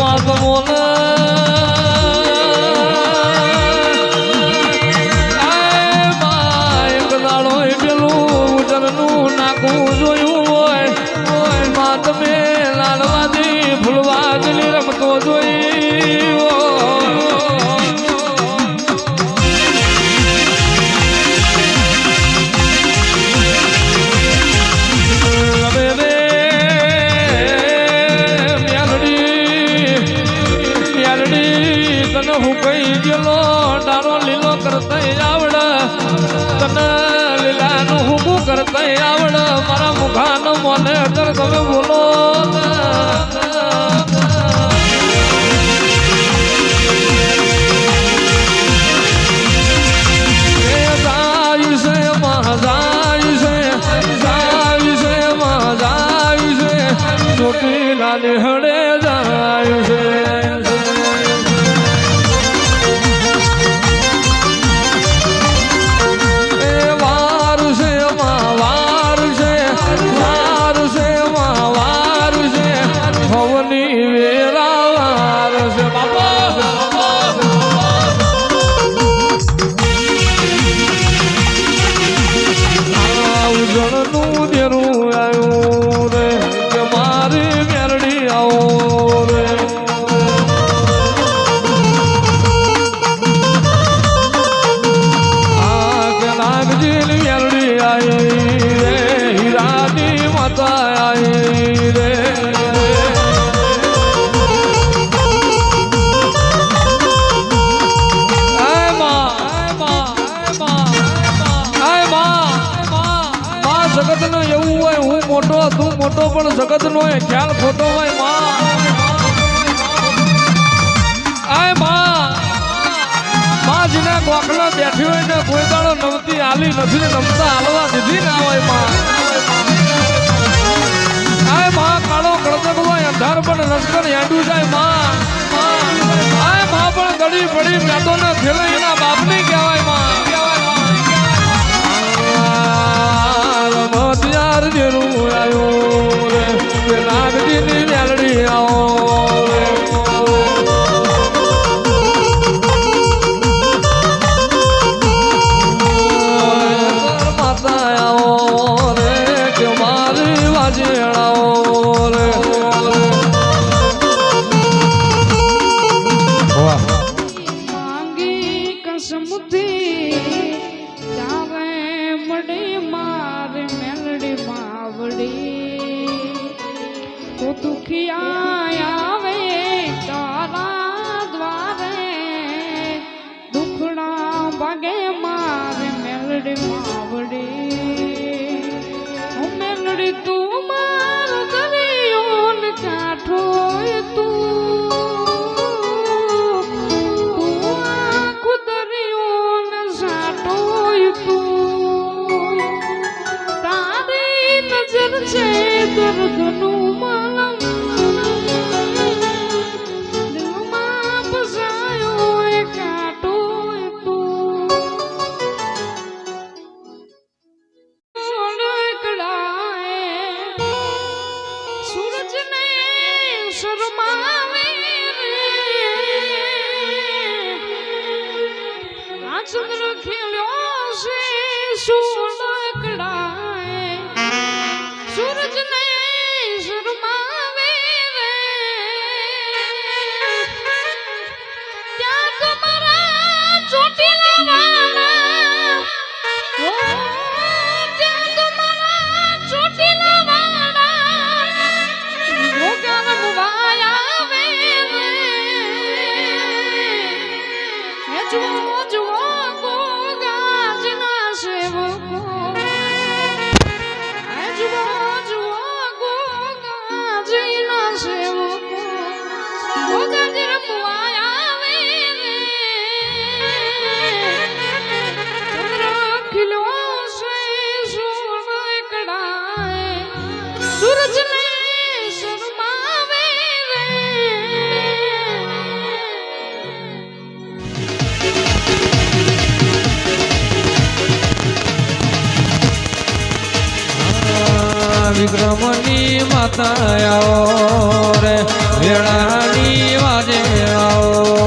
માં તમોને એક દાડો પેલું ઉજરનું નાખું જોયું હોય માં તમે લાડવાદી ફૂલવાદની રમતો જોઈ હું કઈ ગયેલો ડાળો લીલો કરતા આવડ તને લીલાનું હું કરતા આવડ મારા મુખાનો મને અત્યારે તમે બોલો છોટી લાલી હડે જાય છે મોટો પણ જગત નો ખ્યાલ ખોટો હોય માં જેના ગોખલા બેઠી હોય ને કોઈ દાડો નમતી આલી નથી ને નમતા હાલવા દીધી ના હોય માં કાળો કળદક હોય અંધાર પણ લશ્કર હેડું જાય માં પણ ગળી પડી મેદો ને ખેલે એના બાપ ની કહેવાય માં રમતિયાર જેરું આવ્યું રે નાગજીની મેલડી આવો માતા આવો રે કે મારી વાજેડાઓ રે માંગી કસમથી વિક્રમની માતા આવો રે વેળાની વાજે આવો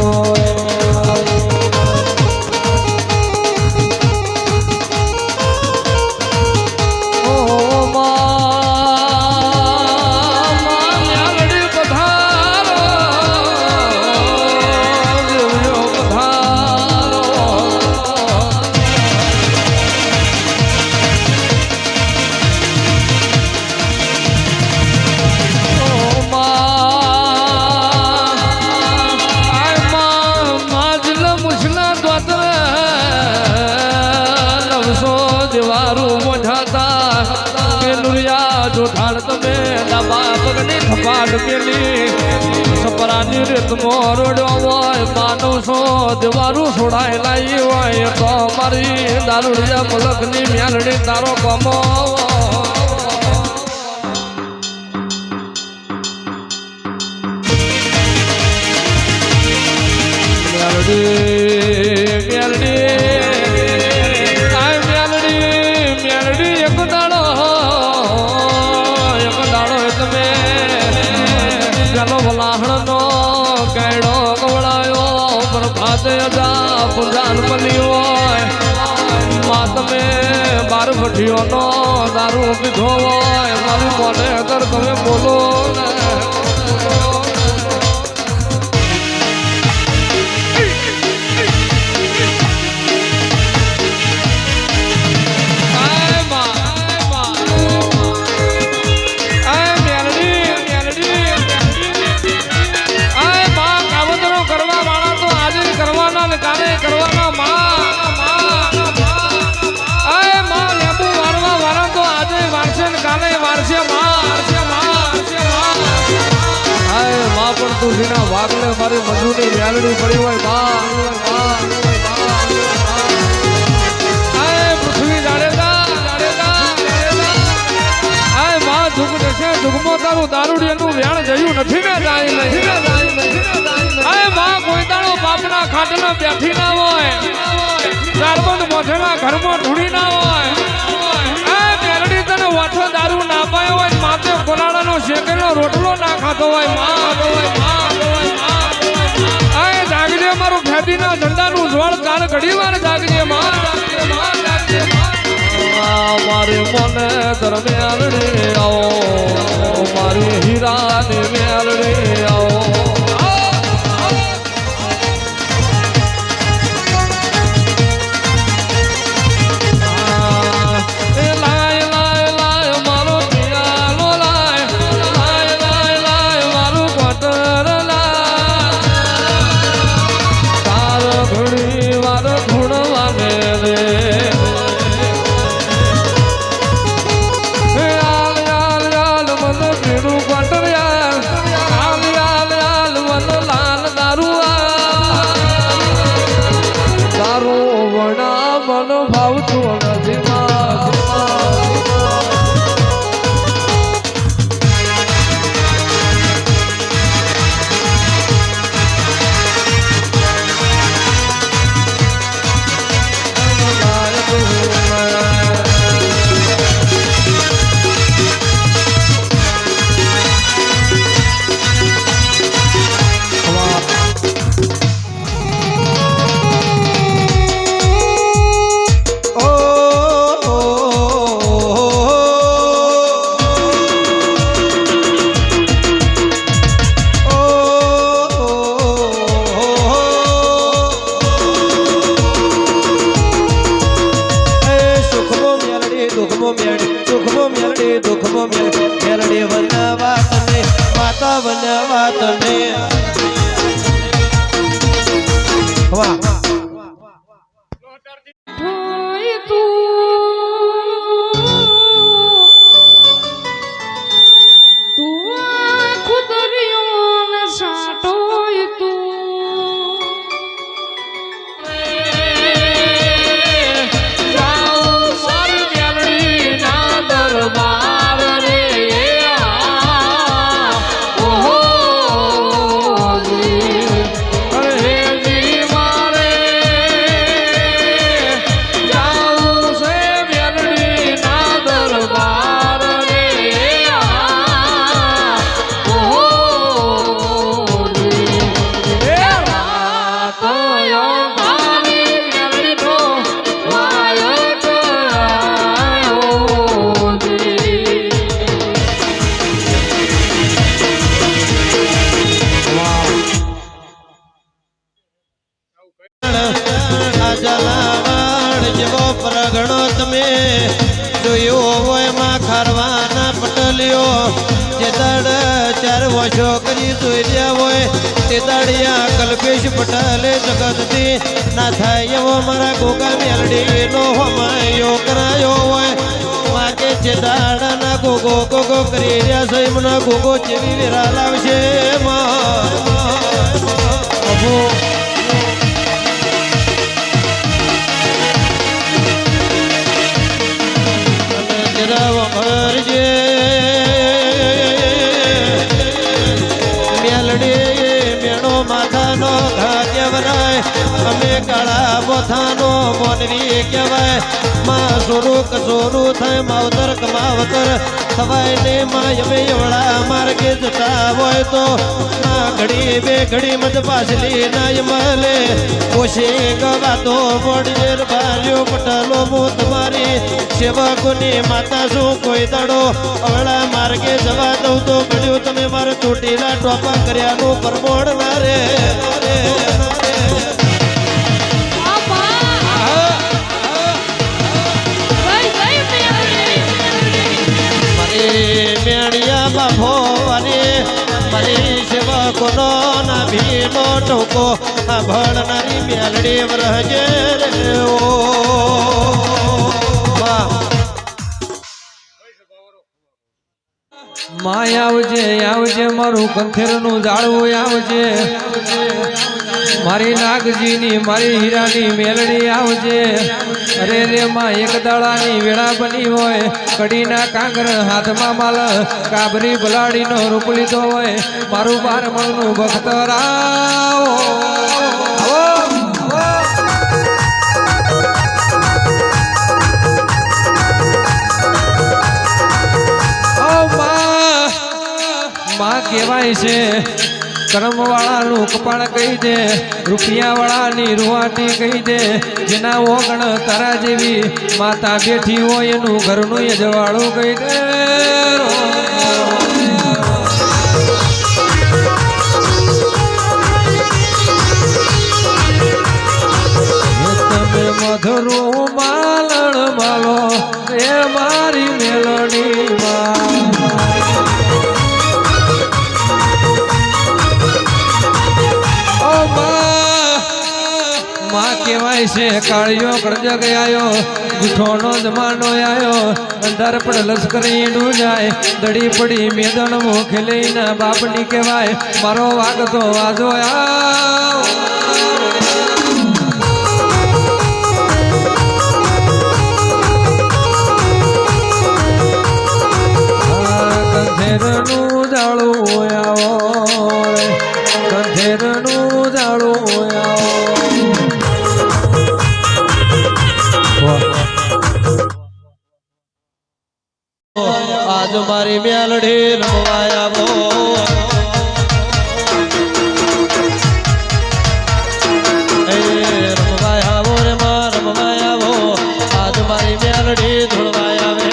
સપરાની રીત મોરડ્યો હોય માનવ છો દેવારું છોડાય લાવી હોય તો મારી દારૂડિયા મુલકની મ્યાલડી તારો કમો ભઠીઓનો દારૂ પીધો હોય મારી મોઢે અગર તમે બોલો ને કરવા વાળા તો આજે કરવાના ને કાલે કરવાના તુલસીના વાગલે મારી મંજૂરી મ્યાલડી પડી હોય પૃથ્વી જાડેજા ઝુક જશે ઝુકમો તારું દારૂડિયાનું વ્યાણ જયું નથી ને જાય કોઈ દાડો બાપના ખાટલા બેઠી ના હોય ચારબંધ મોઢેના ઘરમાં ઢૂંઢી ના હોય મેલડી તને વાઠો દારૂ ના પાયો હોય માથે કોલાડાનો શેકેલો રોટલો ના ખાતો હોય જાગજે મારું ખેતીના ઝંડાનું જ્વાળ કાળ ઘડી વાર જાગજે મારે મને દરમિયાન રે આવો મારી હીરાને મેલડે આવો જોઈ રહ્યા હોય તે દાડિયા કલ્પેશ પટેલે જગતથી ના થાય એવો મારા ગોગા મેલડી નો હમાયો કરાયો હોય વાગે છે દાડાના ગોગો ગોગો કરી રહ્યા છે એમના ગોગો જેવી વેરા લાવશે અમે કાળા બોથાનો મોનવી કહેવાય માં સોરું કસોરું થાય માવતર કમાવતર થવાય ને માં અમે એવડા માર્ગે જતા હોય તો ના ઘડી બે ઘડી મત પાછલી ના મળે કોશી ગવાતો મોડજેર ભાલ્યો પટલો હું તમારી સેવકોની માતા શું કોઈ દાડો અવળા માર્ગે જવા દઉં તો ઘડ્યું તમે મારે ચોટીલા ટોપા કર્યાનું પરમોડ ના રે મેણિયા બાપો અને મારી સેવકોનો ના ભીનો ટોકો આ ભણનારી મેલડી વરજે રે માય આવજે આવજે મારું કંથેરનું જાળવું આવજે મારી નાગજીની મારી હીરાની મેલડી આવજે અરે રે માં એક દાડાની વેળા બની હોય કડીના કાંગર હાથમાં માલ કાબરી બલાડીનો રૂપ લીધો હોય મારું 12 મણનું ભક્ત રાવો માં કહેવાય છે કર્મ વાળાનું કપાળ કહી દે રૂપિયા વાળાની રૂવાટી કહી દે જેના ઓગણ તારા જેવી માતા બેઠી હોય એનું ઘરનું અજવાળું કહી દે તમે મધુરું માલણ માલો એ મારી મેલડી માં કહેવાય છે કાળિયો કળજગ આયો જૂઠોનો જમાનો આયો અંધાર પર લશ્કર ઈંડું જાય દડી પડી મેદણ મુખ લઈને બાપની કહેવાય મારો વાગતો વાજો કંધેરનું જાળું આવો કંધેરનું જાળું આવો આજ મારી મેલડી રમવાયા બો રમવાયા બો રે માં રમવાયા બો આજ મારી મેલડી ધોળવાયા વે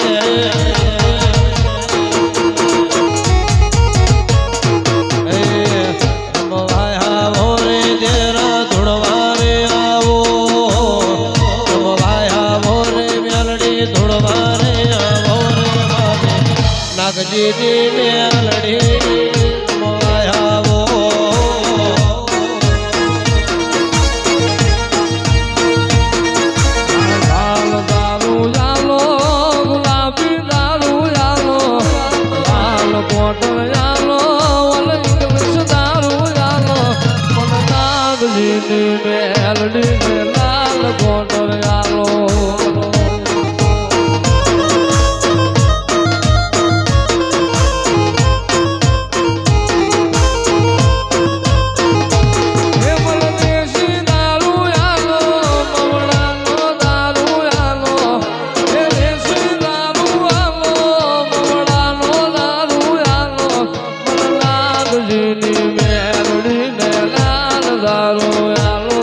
રમવાયા બો રે દેરા ધોળવા રે આવો રમવાયા બો રે મેલડી ધોળવા રે આવો નાગજીની મેલડી મોયાવો લાલ દારૂ જાલો ગુલાબી દારૂ જાલો લાલ બોટલ જાલો ઇંગ્લિશ દારૂ જાલો નાગજીની મેલડી લાલ બોટલ જાલો મેલડી ને લાલ દારૂ આલો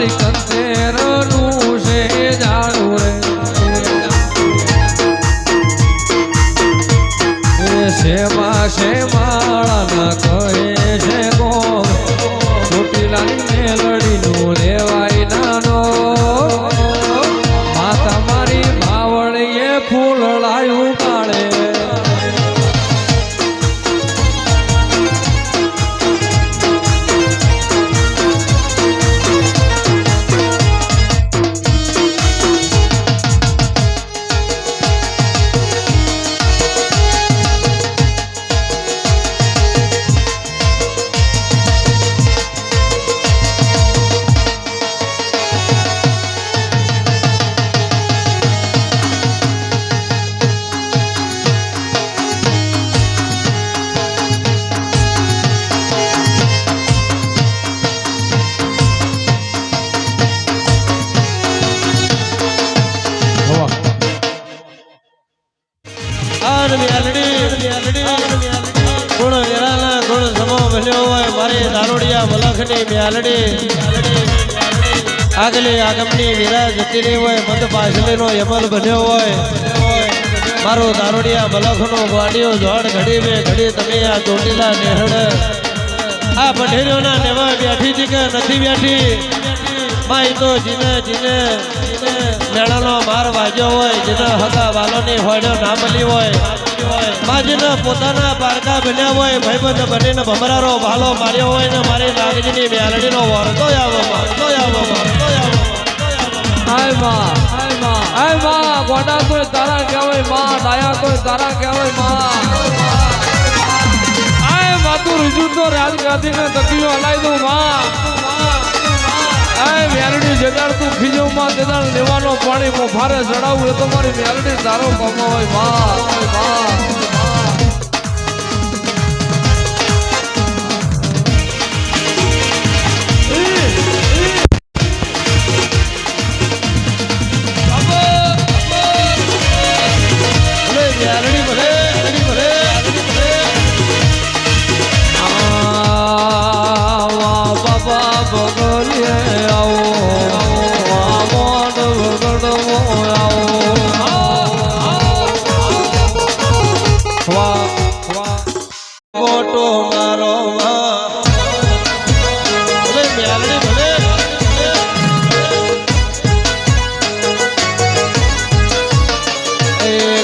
મારી કંસેરનું છે જાણું રે શેમા શેમાળાના કહે છે ગોમ ચોટીલાની મેલડીનું રેવાય નાનો માતા મારી માવળીએ ફૂલડાયું કાળે ગુણ વેરાના ગુણ સમો ભલ્યો હોય મારી દારૂડિયા મલખની મ્યાલડી આગલી આગમની વીરા જતી રહી હોય મદ પાછલીનો યમલ બન્યો હોય મારો દારૂડિયા મલખનો ગ્વાડિયો જોડ ઘડી બે ઘડી તમે આ ચોટીલા નેહડ આ પઢેરીઓના નેવા બેઠી હતી કે નથી બેઠી માઈ તો જીને જીને મેળાનો માર વાગ્યો હોય જેને હગા વાલોની હોડ્યો ના મળી હોય માજીને પોતાના પારકા બન્યા હોય ભાઈબંધ બનીને ભમરારો ભાલો માર્યો હોય ને મારી નાગજીની મ્યાલડીનો વરતો આવો મારતો આવો મારતો આવો હાય માં ગોડા કોઈ તારા કહેવાય માં ડાયા કોઈ તારા કહેવાય માં આય માતું રીજુ તો રાજ ગાદીને તકીઓ હલાઈ દઉં માં આય મેલડી જગાડ તું ખીજો માં તેદાળ લેવાનો પાણી મો ભારે ચડાવું એ તો મારી મેલડી તારો કમો હોય માં મોટો મારો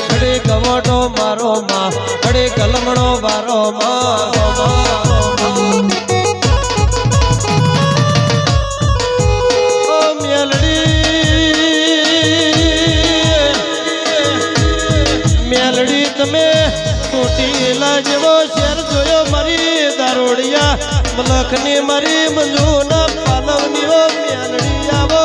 ઘડી કમોટો મારો માં ઘડી કલમણો મારો મેલડી તમે ચોટીલા જેવો શેર જોયો મારી દારૂડિયા મલખની મારી મંજુના પાલવની ઓ મેલડી આવો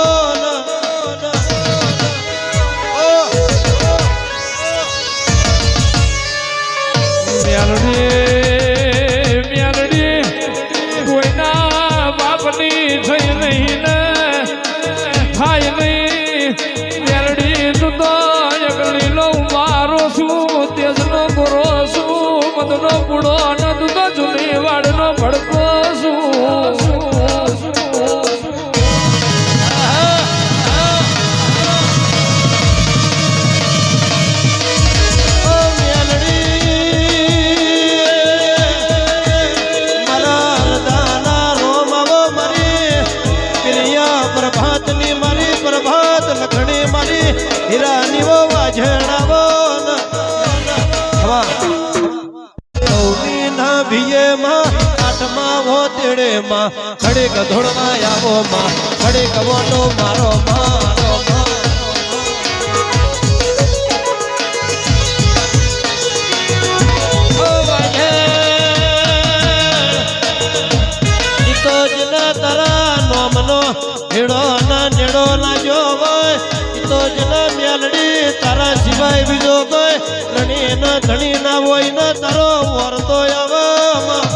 મેલડી કોઈના બાપની થઈ નહીં ને થાય નહીં મેલડી તું તો એકલી લઉં મારો છું તેજનો ગોરો છું મદનો બુડો ને તું તો જૂની વાડનો ભડકો છું હીરાની વો વાજણાવો સૌની ના ભીએ માં આઠમાં વો તેડે માં ખડે ગધોડવા આવો માં ખડે કવોટો મારો મારો તો જના તારા નોમનો હેડો ના નેડો ના જો હોય તો જના મેલડી તારા સિવાય બીજો કોઈ રણી ન ધણી ના હોય ન તારો વરતો આવા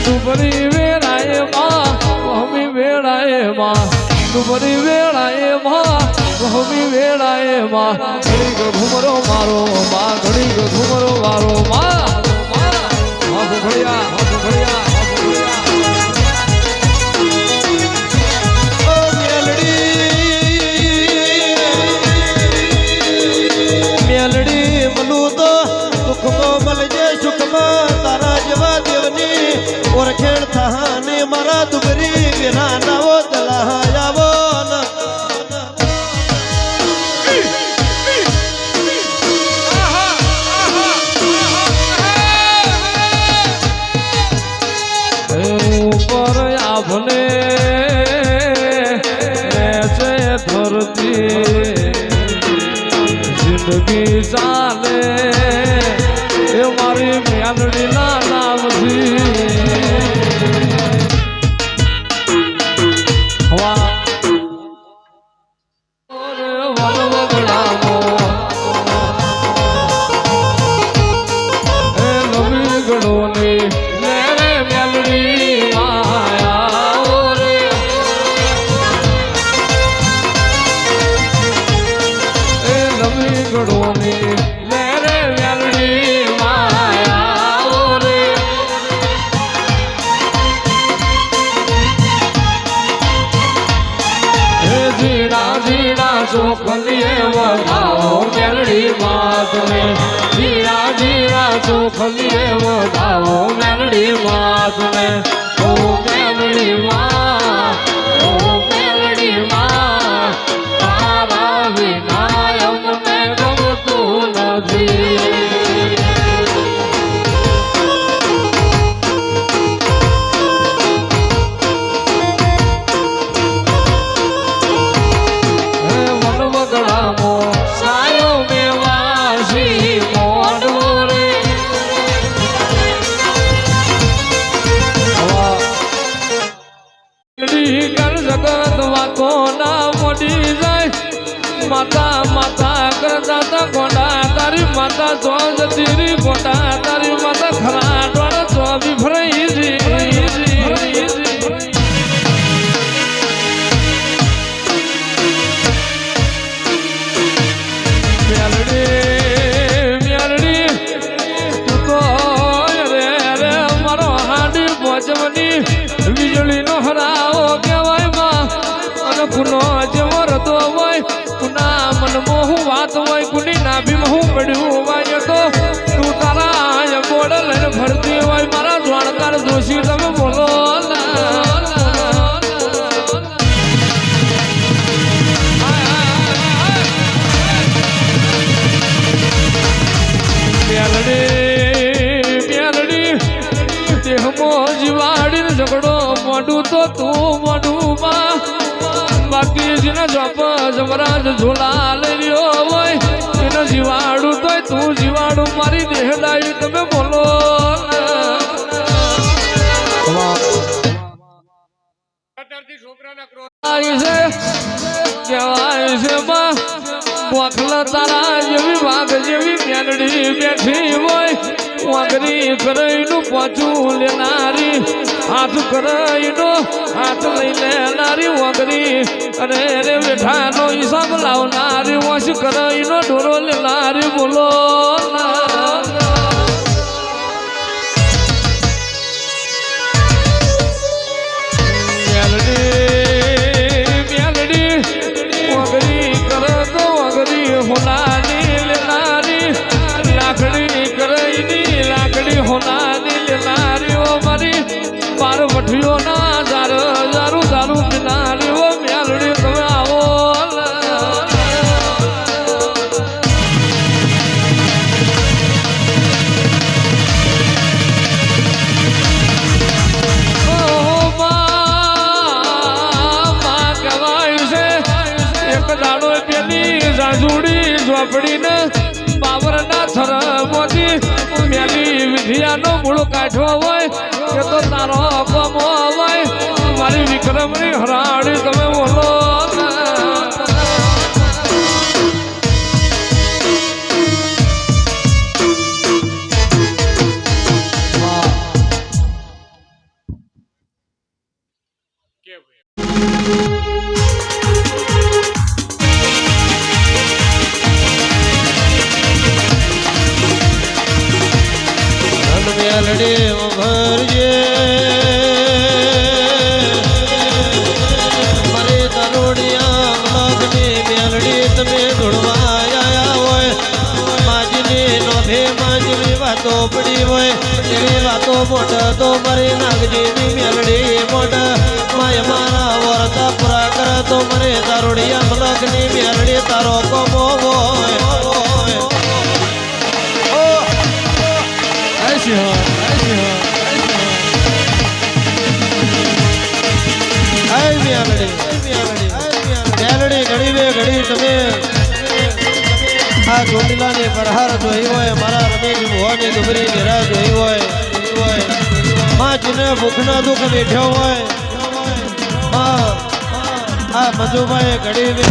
દુબરી વેળાએ માં મમ્મી વેળાએ માં દુબરી વેળાએ માં મમ્મી વેળાએ માં ઘડી ઘુમરો મારો માં ઘડી ના નવો દલાયાવો ઉપર આભને છે ધરતી જિંદગી ચાલે એ મારી મેલડીના નામથી હવા વનવગડામો એ નવી ગણોની લેરે મેલડી માયા રે એ નવી ગણોની લેરે મેલડી માયા રે હે જીણા જીણા ચોખલીએ વધાવો મેલડી માતને જીણા જીણા ચોખલીએ વધાવો મેલડી માતને ઓ મેલડી માં ઓ મેલડી માં તારા વિના અમને ગમતું નથી વનવગડામો સાયો મેવાસી મોડો રે કર જગત વાતો ના મોડી જાય માતા માતા કરતા તા ગોડા તારી માતા જો જતી રી ગોડા તારી માતા ખરા ડોળ જો વિભરાઈ જી વીજળી નો હરાવો કહેવાય માં અને કુનો જેવો રતો હોય કુના મનમાં હું વાત હોય કુની નાભીમાં હું પડ્યું હોય તો તું તારા બોડ લઈને ફરતી હોય મારા જાણકાર દોષી તમે બોલો જીવાડીને ઝઘડો મોઢું તો તું મોઢું માં બાકી જેને જોપ જમરાજ ઝોલા લઈ રહ્યો હોય એને જીવાડું તોય તું જીવાડું મારી દેહડાઈ તમે બોલો કહેવાય છે માં વાખલા તારા જેવી વાઘ જેવી મેલડી બેઠી હોય વાઘરી કરાઈનું પાછું લેનારી હાથ કરાઈનો હાથ લઈ લેનારી વાઘરી અને રે બેઠાનો હિસાબ લાવનારી વાંસ કરાઈનો ઢોરો લેનારી બોલો હોનાની લેનારી લાકડી કરાઈની લાકડી હોનાની લેનારી ઓ મારી બાર વઠીઓ ના દારૂ દારૂ પીનારી ઓ મેલડી તમે આવો જાજુડી ઝોપડીને બાવરના થરમોથી મેલી વિધિયાનો મૂળ કાઢવો હોય કે તો તારો કમો હોય મારી વિક્રમની હરાડી તમે બોલો મેલડી ભરજે મારી તરોડિયા મેલડી તમે ધૂળવા આયા હોય માજીની નોભે માં જેવી વાતો પડી હોય એવી વાતો મોઢ તો મારી નાગજીની મેલડી મોઢ માય મારા વરતા પૂરા કરે તો મરે દારૂડિયા મલકની મેલડી તારો કોમો હોય ऐसी हो મેલડી ઘડી બે ઘડી તમે આ ચોટીલાની પરહાર જોઈ હોય મારા રમેશ ભુવાની ડુબરી ઘેરા જોઈ હોય માં જેને ભૂખના દુઃખ બેઠ્યો હોય આ મંજુભાઈ ઘડી બે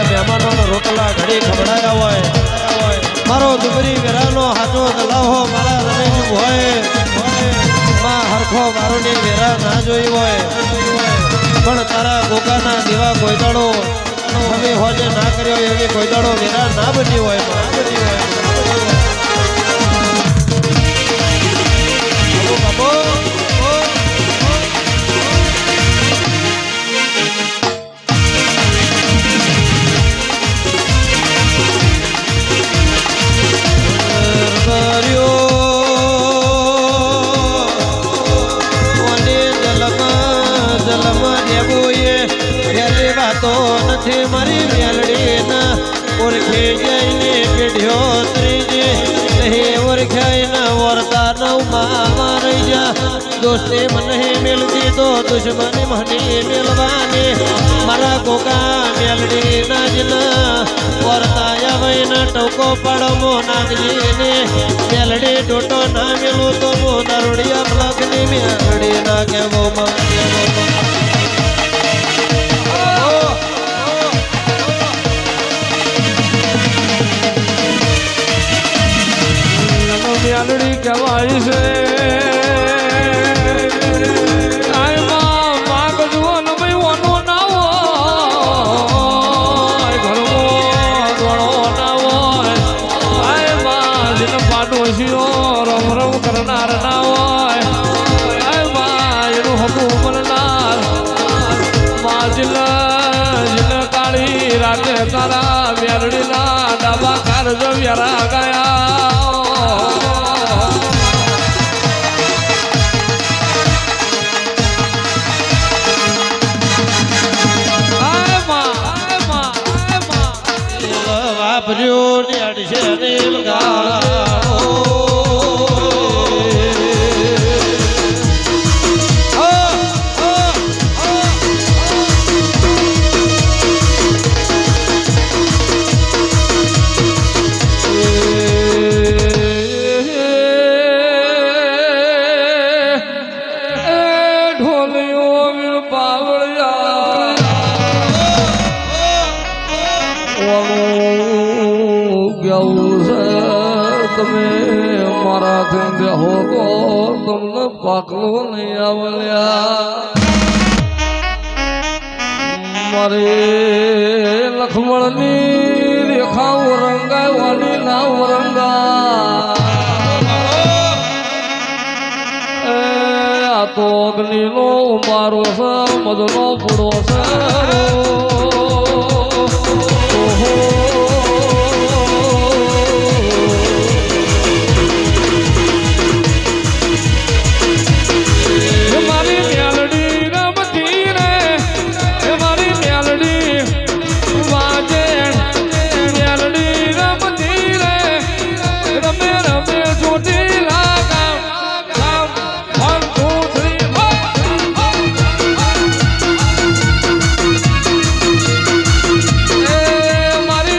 મહેમાનોનો રોટલા ઘડી ખવડાયા હોય મારો ડુબરી ઘેરાનો હાથો ગલાવો મારા રમેશ ભુવાએ માં હરખો મારોની ઘેરા ના જોઈ હોય પણ તારા ગોગાના દીવા કોઈ દાડો તમે હોજે ના કર્યો એવી કોઈ દાડો વેરા ના બની હોય તો નથી મારી મેલડી ના ઓળખે જઈને પેઢ્યો ત્રીજે નહીં ઓળખાય ના વર્તા નવમાં મારી જા દોસ્તે મને મેલતી તો દુશ્મની મને મેલવાની મારા ગોગા મેલડી ના જ વર્તા આવે ના ટોકો પડમો નાગજીને મેલડી ટોટો ના મેલું તો મો દારૂડિયા બ્લોકની મેલડી ના કેવો મેલડી કહેવાય છે આયમાં માગ જુઓ ને ભાઈ ઓનો ના હોય ઘરમાં દોડો ના હોય આયમાં જેને પાડોશીઓ રમ રમ કરનાર ના હોય આયમાં એનું હતું બનનાર જેને કાળી રાતે તારા મેલડીના ડાબા કારજ વ્યારા ગયા વાપર્યો ને અડશે રેલ તમે મારાથી બેહો તો તમને પાકલો નહીં આવલ્યા મારે લક્ષ્મણની રેખા ઓરંગાવાની ના ઓરંગા આ તો અગ્નિનો મારો છે મધનો પૂરો છે મારી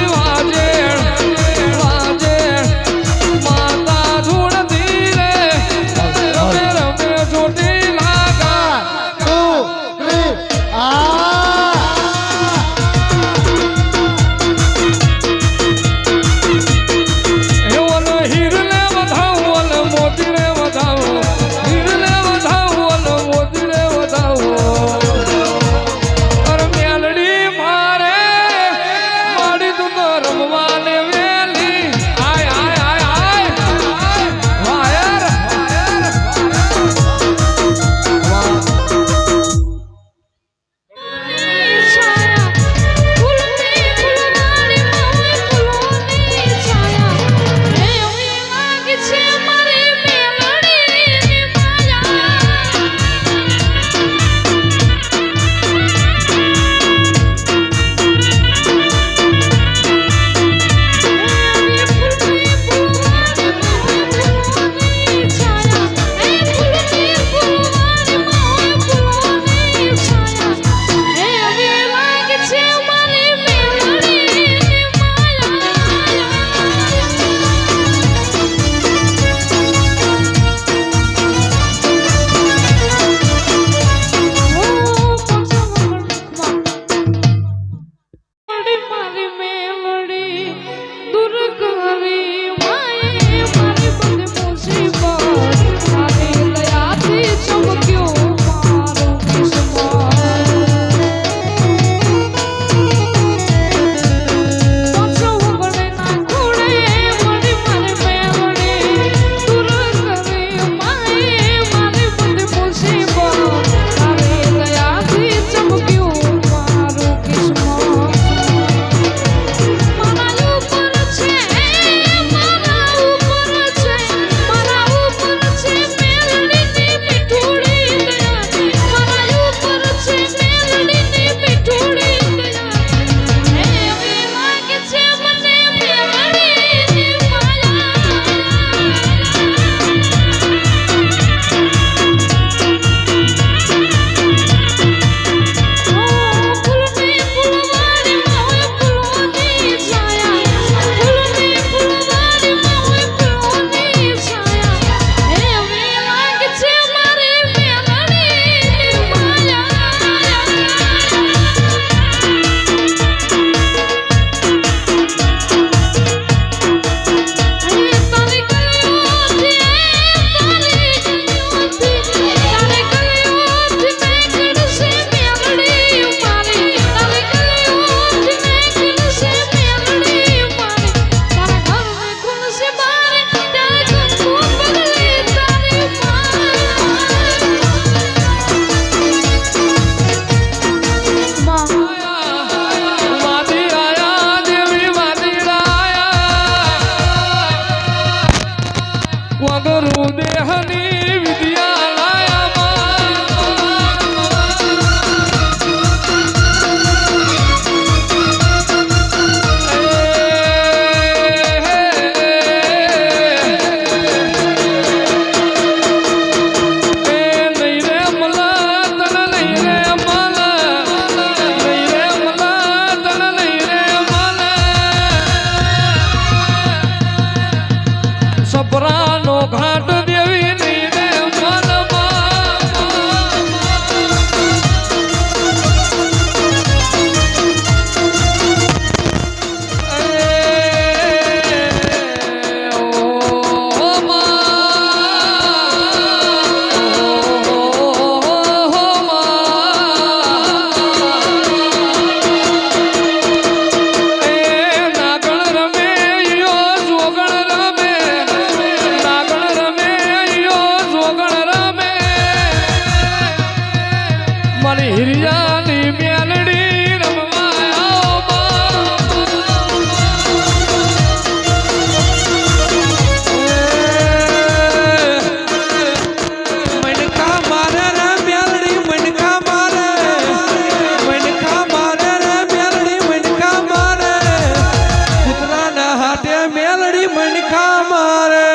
દેહની વિદ્યા લાયા સપરાનો ઘાટ દેવી નહીં રે મારી હિરિયાની મેલડી મનકા મારે રે મેલડી મનકા મારે મનકા મારે રે મેલડી મનકા મારે કૂતરાના હાથે મેલડી મનકા મારે